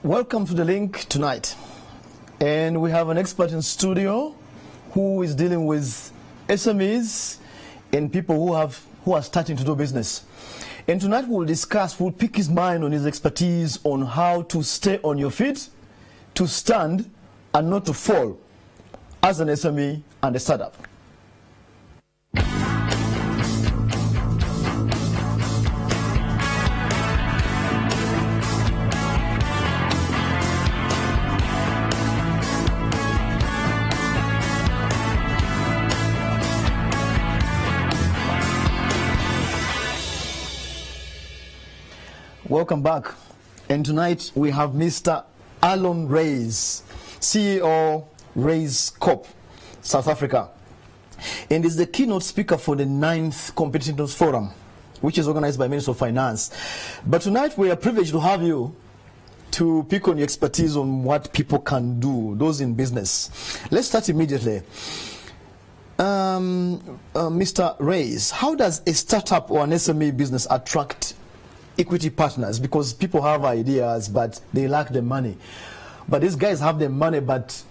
Welcome to The Link tonight. And we have an expert in studio who is dealing with SMEs and people who are starting to do business. And tonight we'll pick his mind on his expertise on how to stay on your feet, to stand and not to fall as an SME and a startup. Welcome back. And tonight we have Mr. Alon Reyes, CEO, Reyes Corp, South Africa. And is the keynote speaker for the 9th Competitiveness Forum, which is organized by Minister of Finance. But tonight we are privileged to have you to pick on your expertise on what people can do, those in business. Let's start immediately. Mr. Reyes, how does a startup or an SME business attract equity partners? Because people have ideas, but they lack the money. But these guys have the money, but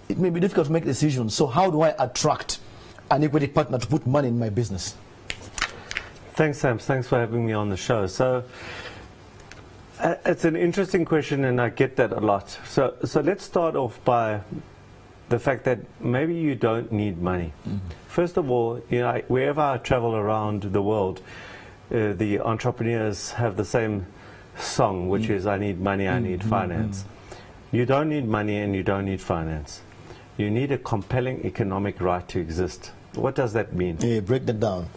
it may be difficult to make decisions. So how do I attract an equity partner to put money in my business? Thanks, Sam. Thanks for having me on the show. So it's an interesting question, and I get that a lot. So let's start off by the fact that maybe you don't need money. First of all, wherever I travel around the world, the entrepreneurs have the same song, which is, I need money, I need finance. You don't need money and you don't need finance. You need a compelling economic right to exist. What does that mean? Yeah, break that down.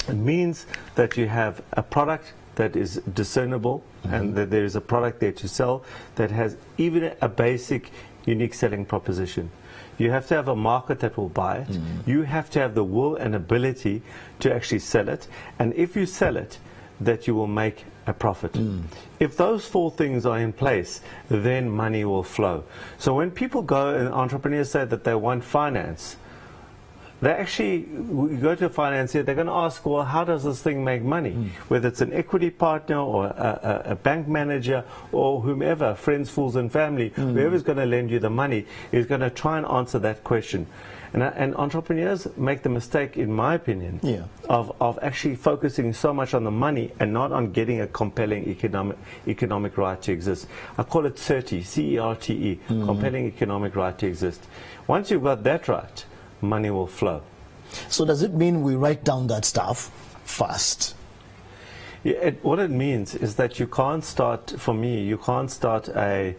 It means that you have a product that is discernible and that there is a product there to sell that has even a basic unique selling proposition. You have to have a market that will buy it. You have to have the will and ability to actually sell it. And if you sell it, that you will make a profit. If those 4 things are in place, then money will flow. So when people go and entrepreneurs say that they want finance, they actually go to a financier, they're going to ask, well, how does this thing make money? Whether it's an equity partner or a bank manager or whomever, friends, fools and family, whoever's going to lend you the money is going to try and answer that question. And entrepreneurs make the mistake, in my opinion, of actually focusing so much on the money and not on getting a compelling economic right to exist. I call it CERTE, C-E-R-T-E, compelling economic right to exist. Once you've got that right, money will flow. So does it mean we write down that stuff fast? Yeah, what it means is that you can't start, for me, you can't start a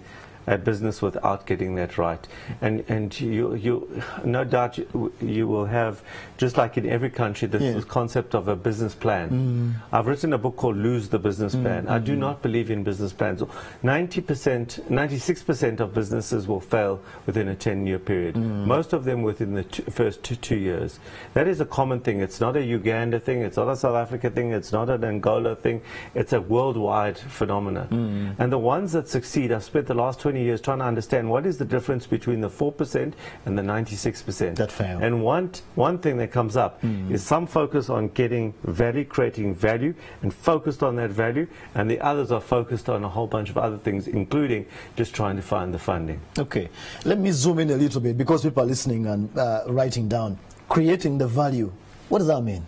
business without getting that right. And you no doubt you will have, just like in every country, this concept of a business plan. I've written a book called Lose the Business Plan. I do not believe in business plans. 96% of businesses will fail within a 10-year period. Most of them within the first two years. That is a common thing. It's not a Uganda thing. It's not a South Africa thing. It's not an Angola thing. It's a worldwide phenomenon. And the ones that succeed, I've spent the last 20 years trying to understand what is the difference between the 4% and the 96% that fail. And one thing that comes up is some focus on getting value, creating value, and focused on that value, and the others are focused on a whole bunch of other things, including just trying to find the funding. Okay, let me zoom in a little bit because people are listening and writing down. Creating the value, what does that mean?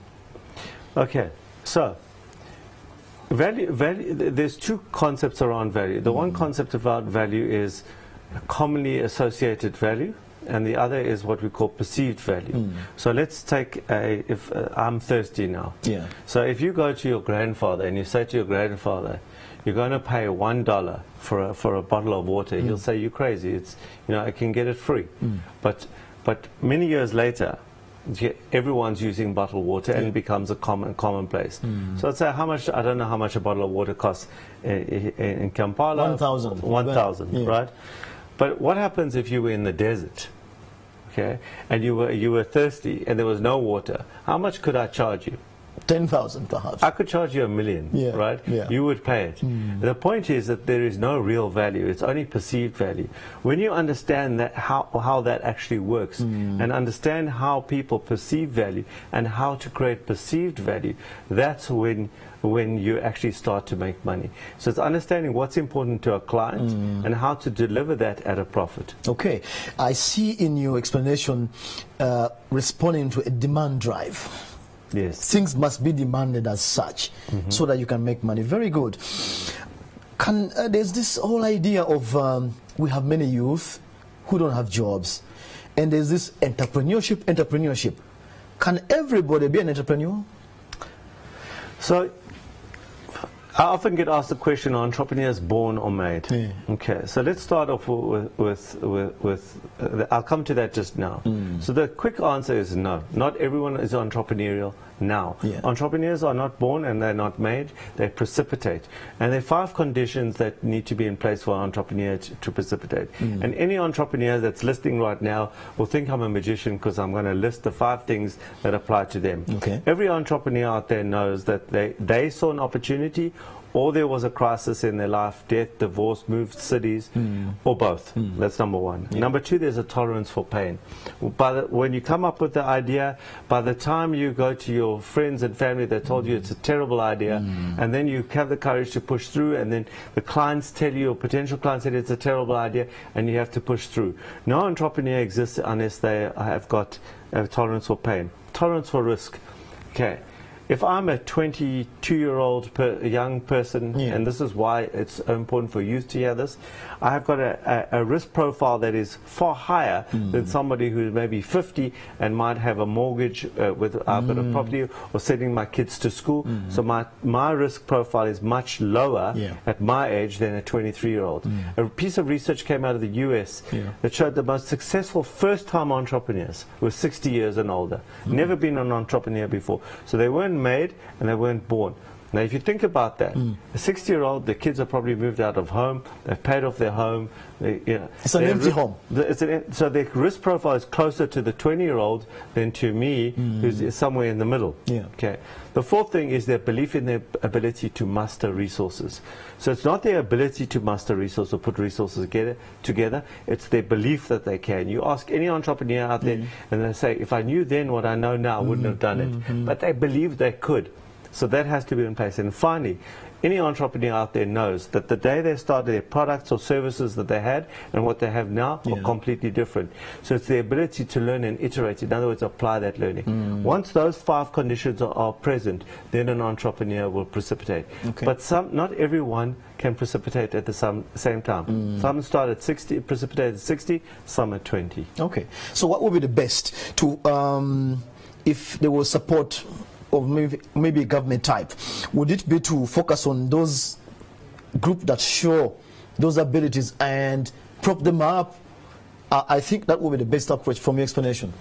Okay, so value, there's 2 concepts around value. The one concept about value is commonly associated value, and the other is what we call perceived value. So let's take if I'm thirsty now. So if you go to your grandfather and you say to your grandfather, you're going to pay $1 for a bottle of water, he'll say, you're crazy. It's, I can get it free. But many years later, everyone's using bottled water and it becomes a commonplace. So let's say how much, I don't know how much a bottle of water costs in Kampala. 1,000. 1,000, right? But what happens if you were in the desert, okay, and you were thirsty and there was no water? How much could I charge you? 10,000 perhaps. I could charge you $1 million, right? Yeah. You would pay it. The point is that there is no real value. It's only perceived value. When you understand that how that actually works and understand how people perceive value and how to create perceived value, that's when you actually start to make money. So it's understanding what's important to a client and how to deliver that at a profit. Okay. I see in your explanation responding to a demand drive. Yes. Things must be demanded as such so that you can make money. Very good. There's this whole idea of we have many youth who don't have jobs, and there's this entrepreneurship. Can everybody be an entrepreneur? So I often get asked the question, are entrepreneurs born or made? Yeah. Okay, so let's start off with I'll come to that just now. So the quick answer is no. Not everyone is entrepreneurial now. Yeah. Entrepreneurs are not born and they're not made, they precipitate. And there are 5 conditions that need to be in place for an entrepreneur to precipitate. And any entrepreneur that's listening right now will think I'm a magician because I'm going to list the 5 things that apply to them. Okay. Every entrepreneur out there knows that they saw an opportunity, or there was a crisis in their life, death, divorce, moved cities, or both. That's number 1. Yeah. Number 2, there's a tolerance for pain. When you come up with the idea, by the time you go to your friends and family, they told you it's a terrible idea, and then you have the courage to push through, and then the clients tell you, or potential clients tell you it's a terrible idea, and you have to push through. No entrepreneur exists unless they have got a tolerance for pain. Tolerance for risk. Okay. If I'm a 22-year-old young person, and this is why it's important for youth to hear this, I have got a risk profile that is far higher than somebody who's maybe 50 and might have a mortgage with I've got a property or sending my kids to school. So my risk profile is much lower at my age than a 23-year-old. A piece of research came out of the US that showed the most successful first-time entrepreneurs were 60 years and older. Never been an entrepreneur before. So they weren't made and they weren't born. Now if you think about that, a 60-year-old, the kids are probably moved out of home, they've paid off their home. It's an empty home. So their risk profile is closer to the 20-year-old than to me, who's somewhere in the middle. Okay. The 4th thing is their belief in their ability to muster resources. So it's not their ability to muster resources or put resources together, it's their belief that they can. You ask any entrepreneur out there and they say, if I knew then what I know now, I wouldn't have done it. But they believe they could. So that has to be in place. And finally, any entrepreneur out there knows that the day they started, their products or services that they had and what they have now are completely different. So it's the ability to learn and iterate. In other words, apply that learning. Once those 5 conditions are present, then an entrepreneur will precipitate. Okay. But not everyone can precipitate at the same time. Some start at 60, precipitate at 60, some at 20. Okay. So what would be the best to, if there was support of maybe government type, would it be to focus on those groups that show those abilities and prop them up? I think that would be the best approach from your explanation.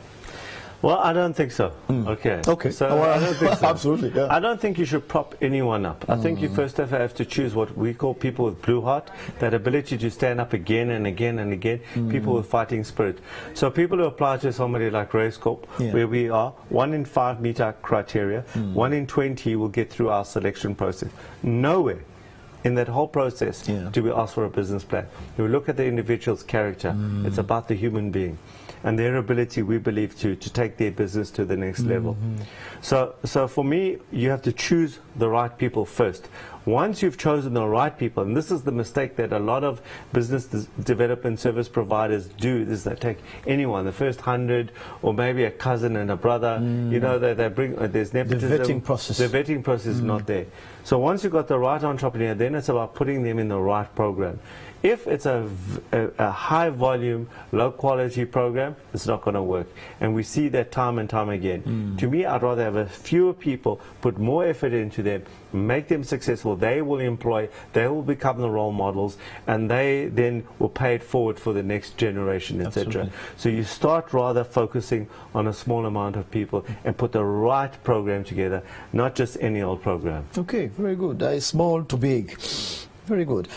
Well, I don't think so. Okay. So I don't think so. Absolutely. Yeah. I don't think you should prop anyone up. I think you first have to choose what we call people with blue heart, that ability to stand up again and again and again, people with fighting spirit. So people who apply to somebody like Race Corp, where we are, 1 in 5 meet our criteria, 1 in 20 will get through our selection process. Nowhere in that whole process do we ask for a business plan. We look at the individual's character. It's about the human being and their ability, we believe, to take their business to the next level. So for me, you have to choose the right people first. Once you've chosen the right people, and this is the mistake that a lot of business development service providers do, is they take anyone, the first 100, or maybe a cousin and a brother, you know, they bring, there's nepotism. The vetting process. The vetting process is not there. So once you've got the right entrepreneur, then it's about putting them in the right program. If it's a high volume, low quality program, it's not going to work. And we see that time and time again. To me, I'd rather have fewer people, put more effort into them, make them successful. They will employ, they will become the role models, and they then will pay it forward for the next generation, etc. So you start rather focusing on a small amount of people and put the right program together, not just any old program. Okay, very good. Small to big. Very good.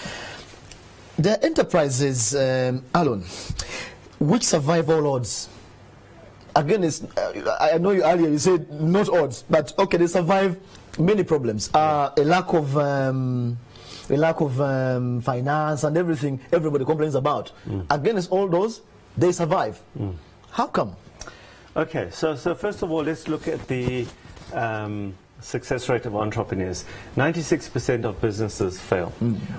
The enterprises, Alon, which survive all odds? again, it's, I know you earlier you said not odds, but okay, they survive many problems. A lack of finance and everything everybody complains about. Against all those, they survive. How come? Okay, so first of all, let's look at the success rate of entrepreneurs. 96% of businesses fail.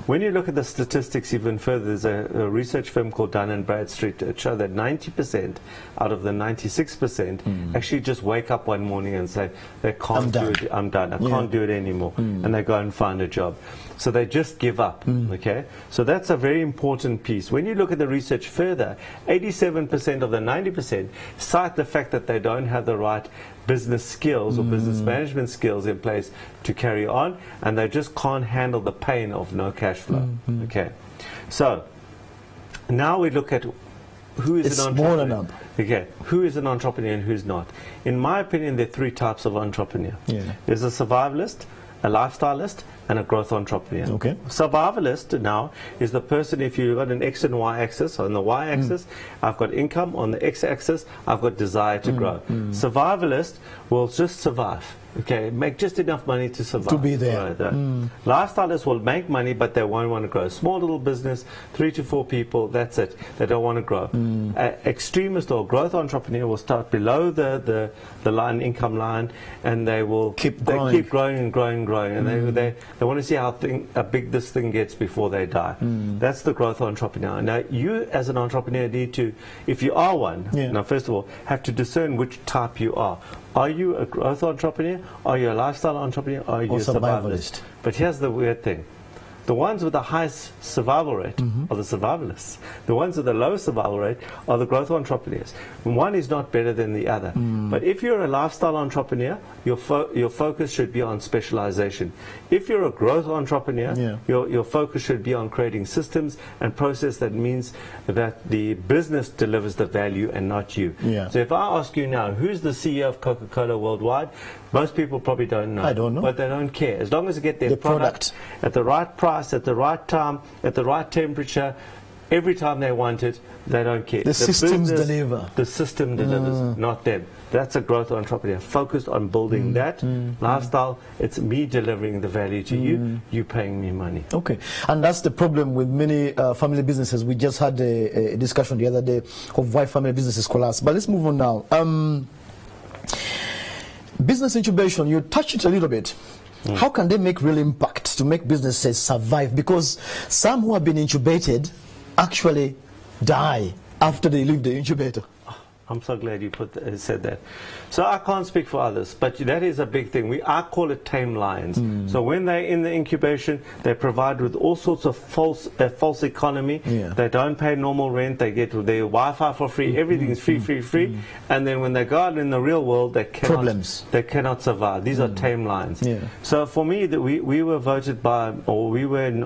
When you look at the statistics even further, there's a research firm called Dun & Bradstreet that showed that 90% out of the 96% actually just wake up one morning and say, they can't do it, I'm done, I can't do it anymore, and they go and find a job. So they just give up, okay? So that's a very important piece. When you look at the research further, 87% of the 90% cite the fact that they don't have the right business skills or business management skills in place to carry on, and they just can't handle the pain of no cash flow, okay? So now we look at who is an entrepreneur. Okay, who is an entrepreneur and who's not? In my opinion, there are three types of entrepreneur. There's a survivalist, a lifestylist, and a growth entrepreneur. Okay. Survivalist now is the person, if you've got an X and Y axis, on the Y axis, I've got income, on the X axis, I've got desire to grow. Survivalist will just survive. Okay, make just enough money to survive. To be there. Right, lifestylists will make money, but they won't want to grow. Small little business, 3 to 4 people, that's it. They don't want to grow. Extremist or growth entrepreneur will start below the line, income line, and they will keep growing and growing and growing. And they want to see how big this thing gets before they die. That's the growth entrepreneur. Now, you as an entrepreneur need to, if you are one, now first of all, have to discern which type you are. Are you a growth entrepreneur? Are you a lifestyle entrepreneur? Or are you a survivalist? But here's the weird thing. The ones with the highest survival rate are the survivalists. The ones with the lowest survival rate are the growth entrepreneurs. One is not better than the other. But if you're a lifestyle entrepreneur, your focus should be on specialization. If you're a growth entrepreneur, your focus should be on creating systems and process that means that the business delivers the value and not you. So if I ask you now, who's the CEO of Coca-Cola worldwide? Most people probably don't know. I don't know. But they don't care. As long as they get their product at the right price, at the right time, at the right temperature, every time they want it, they don't care. The systems deliver. The system delivers, not them. That's a growth entrepreneur, focused on building that lifestyle. It's me delivering the value to you, you paying me money. Okay. And that's the problem with many family businesses. We just had a discussion the other day of why family businesses collapse. But let's move on now. Business incubation, you touched it a little bit. How can they make real impact to make businesses survive? Because some who have been incubated actually die after they leave the incubator. I'm so glad you said that. So I can't speak for others, but that is a big thing. I call it tame lions. So when they're in the incubation, they provide with all sorts of false economy. They don't pay normal rent. They get their Wi-Fi for free. Everything is free. And then when they go out in the real world, they cannot survive. These are tame lions. So for me, we were voted by, or we were in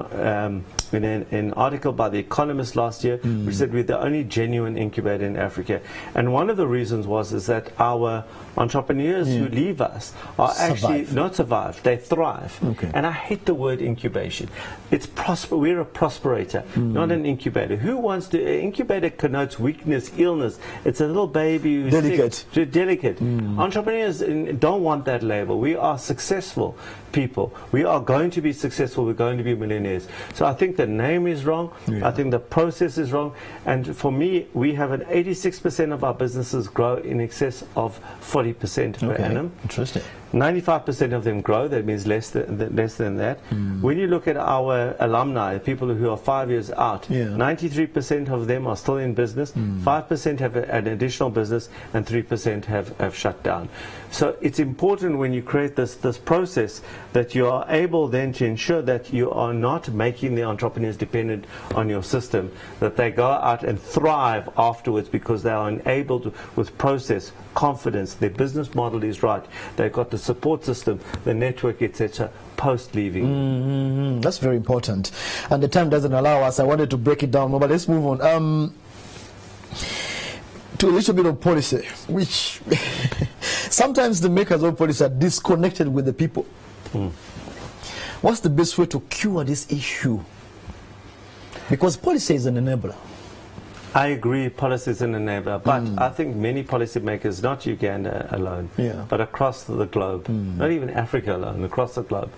an article by The Economist last year, which said we're the only genuine incubator in Africa. And one of the reasons is that our entrepreneurs who leave us are actually not survive, they thrive. And I hate the word incubation. It's we're a prosperator, not an incubator. Who wants to? Incubator connotes weakness, illness. It's a little baby who's delicate. Entrepreneurs don't want that label. We are successful people. We are going to be successful. We're going to be millionaires. So I think the name is wrong. I think the process is wrong. And for me, we have an 86% of our businesses grow in excess of 40% per annum. Interesting. 95% of them grow. That means less than that. When you look at our alumni, people who are 5 years out, 93% of them are still in business, 5% have an additional business, and 3% have shut down. So it's important when you create this process that you are able then to ensure that you are not making the entrepreneurs dependent on your system, that they go out and thrive afterwards because they are enabled with process, confidence, their business model is right, they've got the support system, the network, etc., post leaving. That's very important. And the time doesn't allow us. I wanted to break it down more, but let's move on. To a little bit of policy, which sometimes the makers of policy are disconnected with the people. What's the best way to cure this issue? Because policy is an enabler. I agree, policy is an enabler, but I think many policymakers, not Uganda alone, but across the globe, not even Africa alone, across the globe,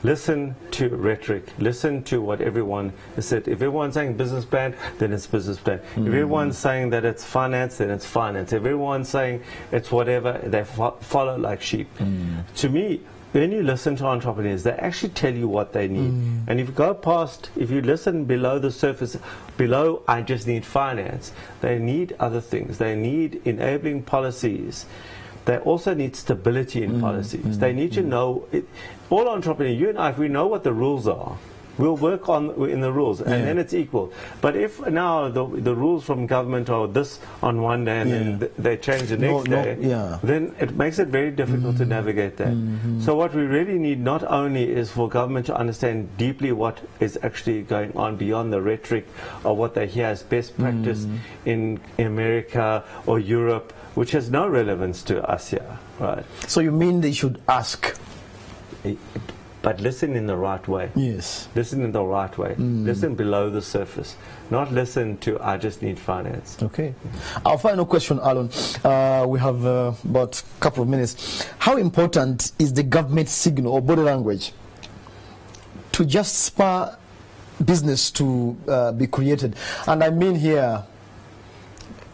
listen to rhetoric, listen to what everyone has said. If everyone's saying business plan, then it's business plan. If everyone's saying that it's finance, then it's finance. If everyone's saying it's whatever, they follow like sheep. To me, when you listen to entrepreneurs, they actually tell you what they need. And if you go past, if you listen below the surface, below I just need finance, they need other things. They need enabling policies. They also need stability in policies. They need to know, all entrepreneurs, you and I, if we know what the rules are, we'll work in the rules, and then it's equal. But if now the rules from government are this on one day and then they change the next day, then it makes it very difficult to navigate that. So what we really need not only is for government to understand deeply what is actually going on beyond the rhetoric of what they hear as best practice in America or Europe, which has no relevance to us here, right? So you mean they should ask? But listen in the right way. Yes. Listen in the right way. Listen below the surface. Not listen to, I just need finance. Okay. Our final question, Alan. We have about a couple of minutes. How important is the government signal or body language to just spur business to be created? And I mean here,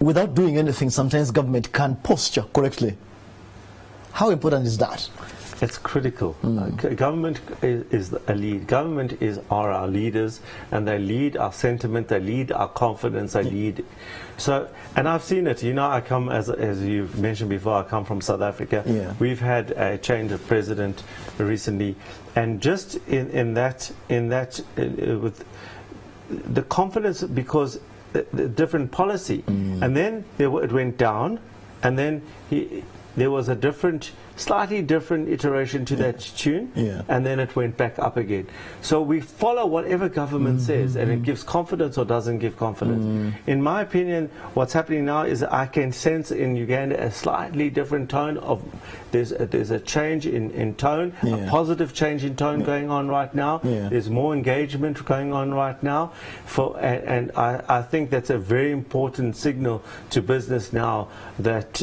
without doing anything, sometimes government can posture correctly. How important is that? It's critical. Government is a lead. Government are our leaders, and they lead our sentiment, they lead our confidence, they lead. So, and I've seen it. You know, I come, as you've mentioned before, I come from South Africa. We've had a change of president recently, and just in that with the confidence, because the different policy, and then it went down, and then there was a slightly different iteration to that tune, and then it went back up again. So we follow whatever government says, and it gives confidence or doesn't give confidence. In my opinion, what's happening now is I can sense in Uganda a slightly different tone of, there's a change in tone, a positive change in tone going on right now. There's more engagement going on right now, and I think that's a very important signal to business now, that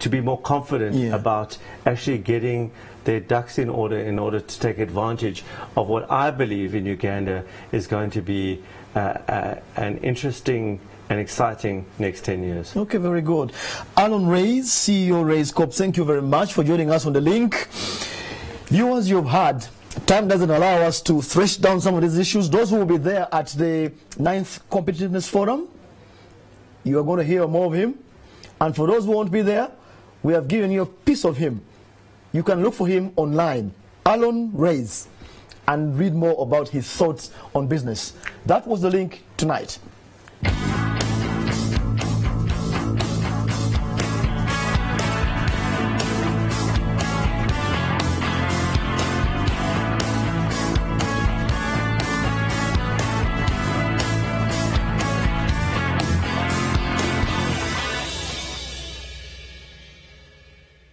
to be more confident about actually getting their ducks in order to take advantage of what I believe in Uganda is going to be an interesting and exciting next 10 years. Okay, very good. Alan Reyes, CEO Reyes Corp, thank you very much for joining us on The Link. Viewers, you've heard, time doesn't allow us to thresh down some of these issues. Those who will be there at the 9th Competitiveness Forum, you are going to hear more of him. And for those who won't be there, we have given you a piece of him. You can look for him online, Alan Reyes, and read more about his thoughts on business. That was The Link tonight.